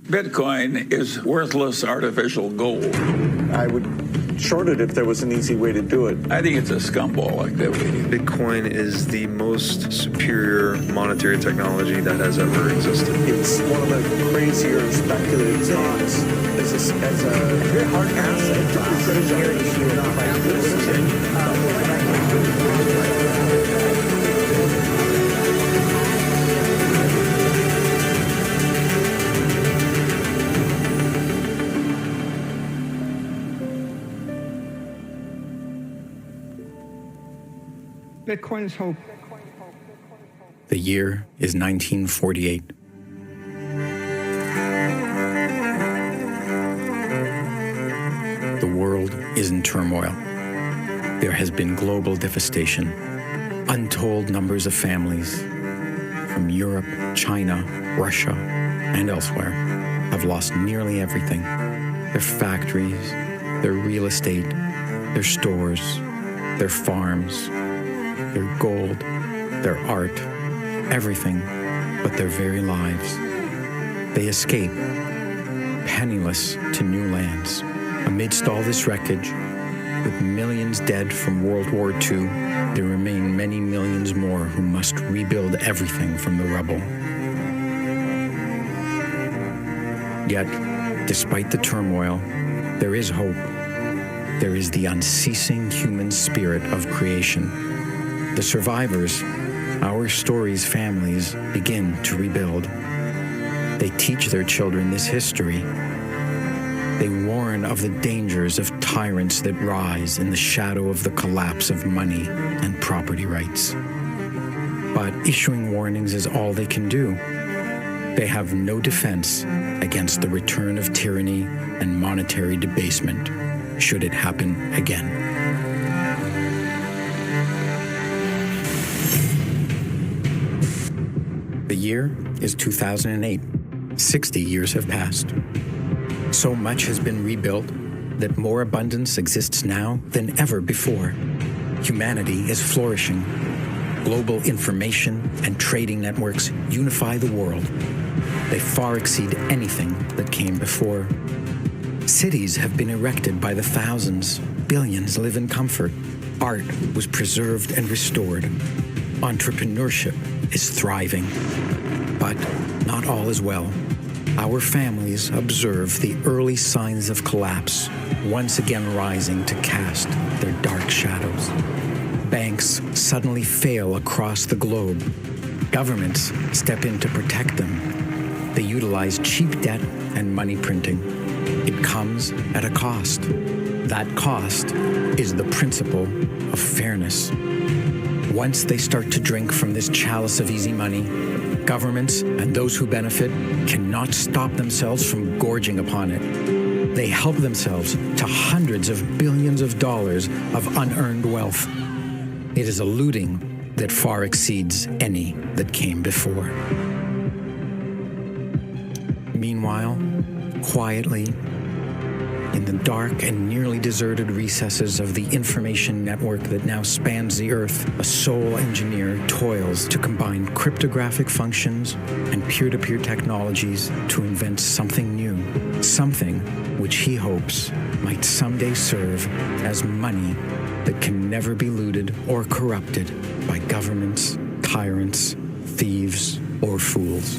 Bitcoin is worthless artificial gold. I would short it if there was an easy way to do it. I think it's a scumball activity. Bitcoin is the most superior monetary technology that has ever existed. It's one of the crazier speculative things as a very hard Bitcoin is hope. The year is 1948. The world is in turmoil. There has been global devastation. Untold numbers of families from Europe, China, Russia, and elsewhere have lost nearly everything. Their factories, their real estate, their stores, their farms, their gold, their art, everything but their very lives. They escape, penniless to new lands. Amidst all this wreckage, with millions dead from World War II, there remain many millions more who must rebuild everything from the rubble. Yet, despite the turmoil, there is hope. There is the unceasing human spirit of creation. The survivors, our story's families, begin to rebuild. They teach their children this history. They warn of the dangers of tyrants that rise in the shadow of the collapse of money and property rights. But issuing warnings is all they can do. They have no defense against the return of tyranny and monetary debasement, should it happen again. The year is 2008. 60 years have passed. So much has been rebuilt that more abundance exists now than ever before. Humanity is flourishing. Global information and trading networks unify the world. They far exceed anything that came before. Cities have been erected by the thousands. Billions live in comfort. Art was preserved and restored. Entrepreneurship is thriving. But not all is well. Our families observe the early signs of collapse, once again rising to cast their dark shadows. Banks suddenly fail across the globe. Governments step in to protect them. They utilize cheap debt and money printing. It comes at a cost. That cost is the principle of fairness. Once they start to drink from this chalice of easy money, governments and those who benefit cannot stop themselves from gorging upon it. They help themselves to hundreds of billions of dollars of unearned wealth. It is a looting that far exceeds any that came before. Meanwhile, quietly, in the dark and nearly deserted recesses of the information network that now spans the earth, a sole engineer toils to combine cryptographic functions and peer-to-peer technologies to invent something new, something which he hopes might someday serve as money that can never be looted or corrupted by governments, tyrants, thieves, or fools.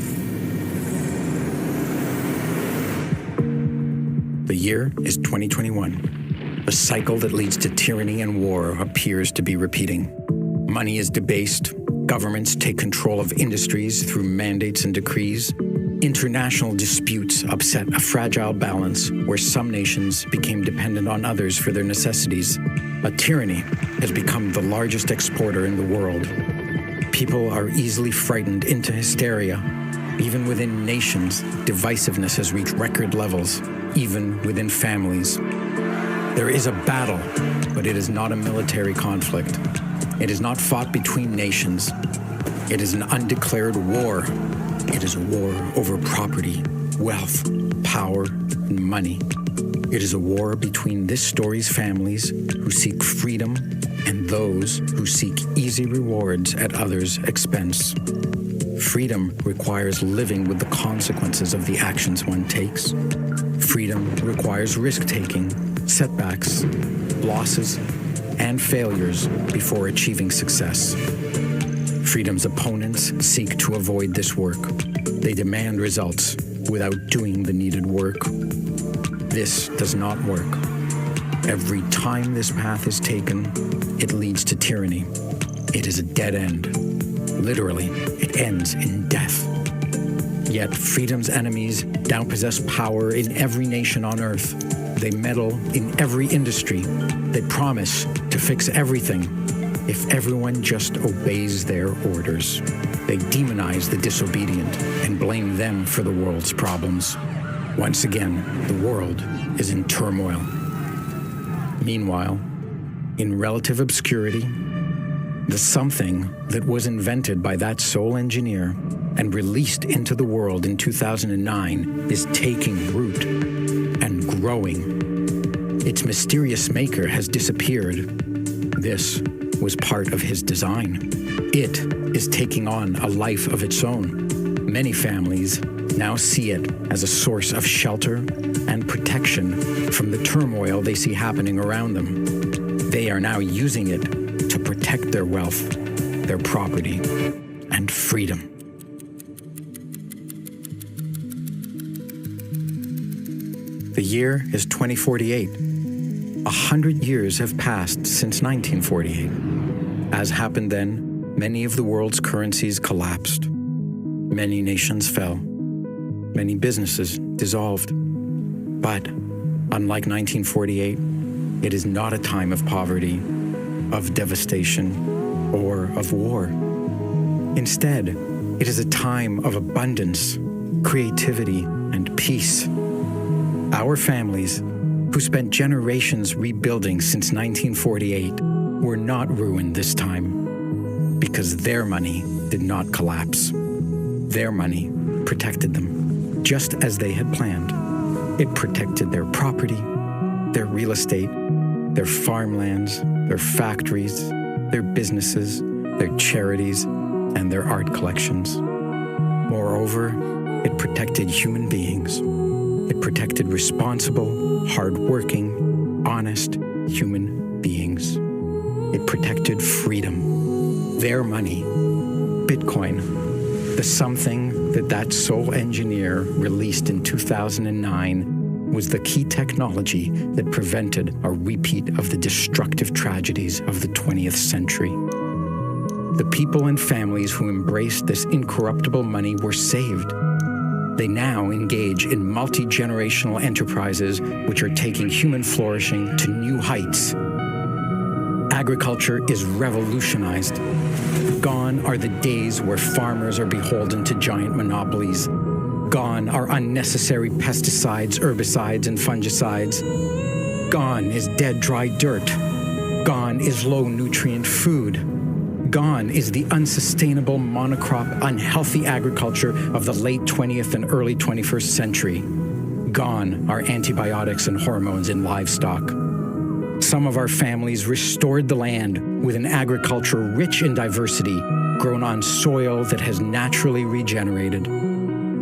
The year is 2021. The cycle that leads to tyranny and war appears to be repeating. Money is debased. Governments take control of industries through mandates and decrees. International disputes upset a fragile balance where some nations became dependent on others for their necessities. A tyranny has become the largest exporter in the world. People are easily frightened into hysteria. Even within nations, divisiveness has reached record levels, even within families. There is a battle, but it is not a military conflict. It is not fought between nations. It is an undeclared war. It is a war over property, wealth, power, and money. It is a war between this story's families who seek freedom and those who seek easy rewards at others' expense. Freedom requires living with the consequences of the actions one takes. Freedom requires risk-taking, setbacks, losses, and failures before achieving success. Freedom's opponents seek to avoid this work. They demand results without doing the needed work. This does not work. Every time this path is taken, it leads to tyranny. It is a dead end. Literally, it ends in death. Yet freedom's enemies now possess power in every nation on earth. They meddle in every industry. They promise to fix everything if everyone just obeys their orders. They demonize the disobedient and blame them for the world's problems. Once again, the world is in turmoil. Meanwhile, in relative obscurity, the something that was invented by that sole engineer and released into the world in 2009 is taking root and growing. Its mysterious maker has disappeared. This was part of his design. It is taking on a life of its own. Many families now see it as a source of shelter and protection from the turmoil they see happening around them. They are now using it to protect their wealth, their property, and freedom. The year is 2048. 100 years have passed since 1948. As happened then, many of the world's currencies collapsed. Many nations fell. Many businesses dissolved. But, unlike 1948, it is not a time of poverty, of devastation, or of war. Instead, it is a time of abundance, creativity, and peace. Our families, who spent generations rebuilding since 1948, were not ruined this time because their money did not collapse. Their money protected them, just as they had planned. It protected their property, their real estate, their farmlands, their factories, their businesses, their charities, and their art collections. Moreover, it protected human beings. It protected responsible, hardworking, honest human beings. It protected freedom, their money, Bitcoin, the something that sole engineer released in 2009 was the key technology that prevented a repeat of the destructive tragedies of the 20th century. The people and families who embraced this incorruptible money were saved. They now engage in multi-generational enterprises which are taking human flourishing to new heights. Agriculture is revolutionized. Gone are the days where farmers are beholden to giant monopolies. Gone are unnecessary pesticides, herbicides, and fungicides. Gone is dead, dry dirt. Gone is low-nutrient food. Gone is the unsustainable monocrop, unhealthy agriculture of the late 20th and early 21st century. Gone are antibiotics and hormones in livestock. Some of our families restored the land with an agriculture rich in diversity, grown on soil that has naturally regenerated.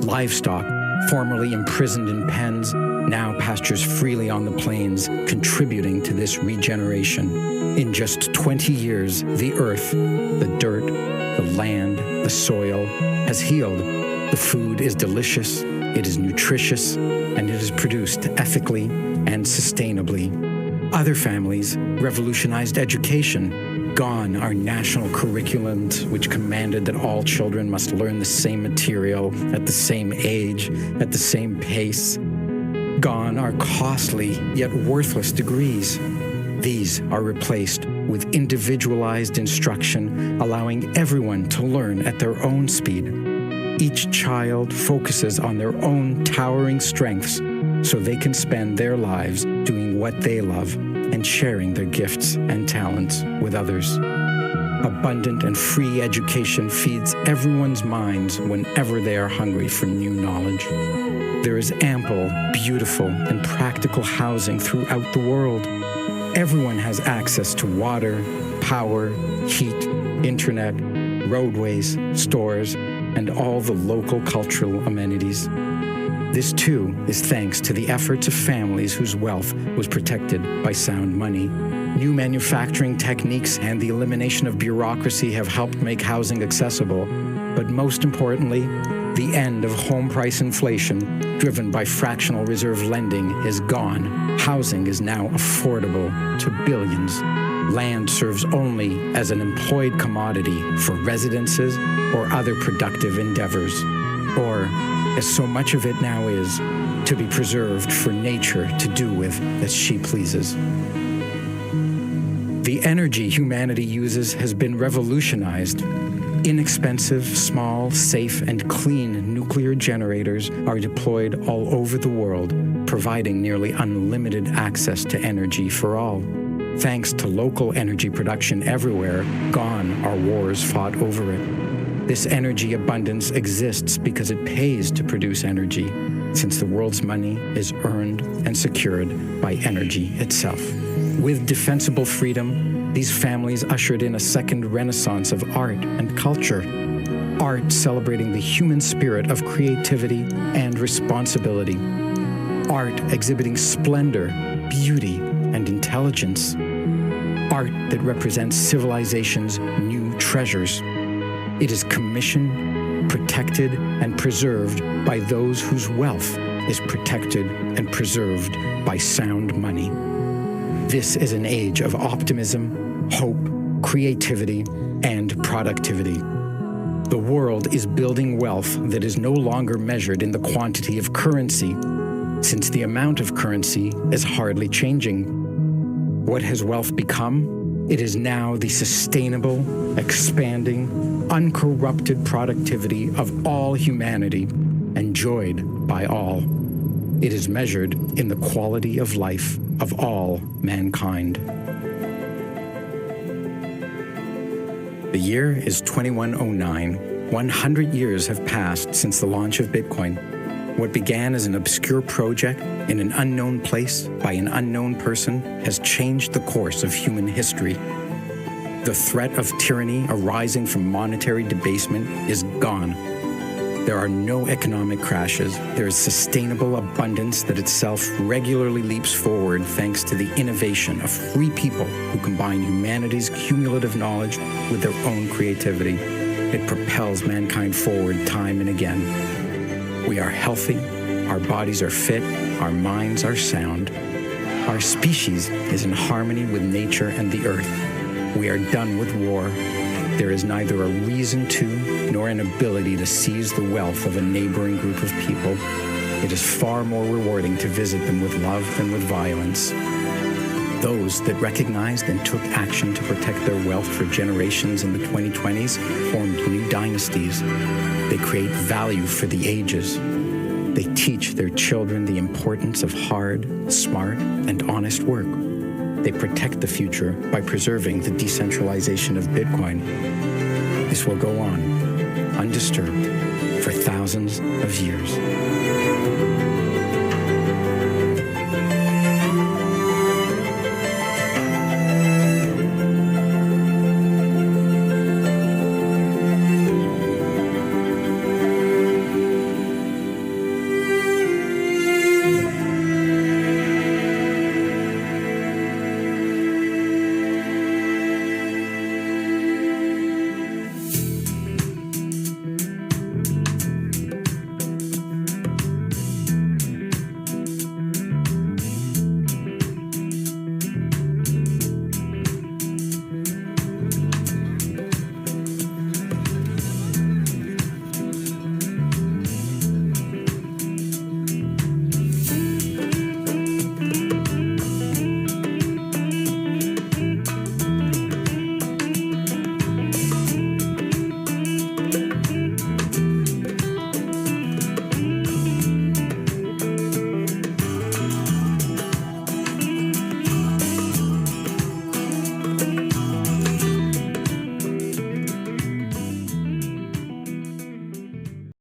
Livestock, formerly imprisoned in pens, now pastures freely on the plains, contributing to this regeneration. In just 20 years, the earth, the dirt, the land, the soil has healed. The food is delicious, it is nutritious, and it is produced ethically and sustainably. Other families revolutionized education. Gone are national curriculums which commanded that all children must learn the same material at the same age, at the same pace. Gone are costly yet worthless degrees. These are replaced with individualized instruction, allowing everyone to learn at their own speed. Each child focuses on their own towering strengths so they can spend their lives doing what they love and sharing their gifts and talents with others. Abundant and free education feeds everyone's minds whenever they are hungry for new knowledge. There is ample, beautiful, and practical housing throughout the world. Everyone has access to water, power, heat, internet, roadways, stores, and all the local cultural amenities. This, too, is thanks to the efforts of families whose wealth was protected by sound money. New manufacturing techniques and the elimination of bureaucracy have helped make housing accessible, but most importantly, the end of home price inflation, driven by fractional reserve lending, is gone. Housing is now affordable to billions. Land serves only as an employed commodity for residences or other productive endeavors, or, as so much of it now is, to be preserved for nature to do with as she pleases. The energy humanity uses has been revolutionized. Inexpensive, small, safe, and clean nuclear generators are deployed all over the world, providing nearly unlimited access to energy for all. Thanks to local energy production everywhere, gone are wars fought over it. This energy abundance exists because it pays to produce energy, since the world's money is earned and secured by energy itself. With defensible freedom, these families ushered in a second renaissance of art and culture. Art celebrating the human spirit of creativity and responsibility. Art exhibiting splendor, beauty, and intelligence. Art that represents civilization's new treasures. It is commissioned, protected, and preserved by those whose wealth is protected and preserved by sound money. This is an age of optimism, hope, creativity, and productivity. The world is building wealth that is no longer measured in the quantity of currency, since the amount of currency is hardly changing. What has wealth become? It is now the sustainable, expanding, uncorrupted productivity of all humanity, enjoyed by all. It is measured in the quality of life of all mankind. The year is 2109. 100 years have passed since the launch of Bitcoin. What began as an obscure project in an unknown place by an unknown person has changed the course of human history. The threat of tyranny arising from monetary debasement is gone. There are no economic crashes. There is sustainable abundance that itself regularly leaps forward thanks to the innovation of free people who combine humanity's cumulative knowledge with their own creativity. It propels mankind forward time and again. We are healthy, our bodies are fit, our minds are sound. Our species is in harmony with nature and the earth. We are done with war. There is neither a reason to nor an ability to seize the wealth of a neighboring group of people. It is far more rewarding to visit them with love than with violence. Those that recognized and took action to protect their wealth for generations in the 2020s formed new dynasties. They create value for the ages. They teach their children the importance of hard, smart, and honest work. They protect the future by preserving the decentralization of Bitcoin. This will go on, undisturbed, for thousands of years.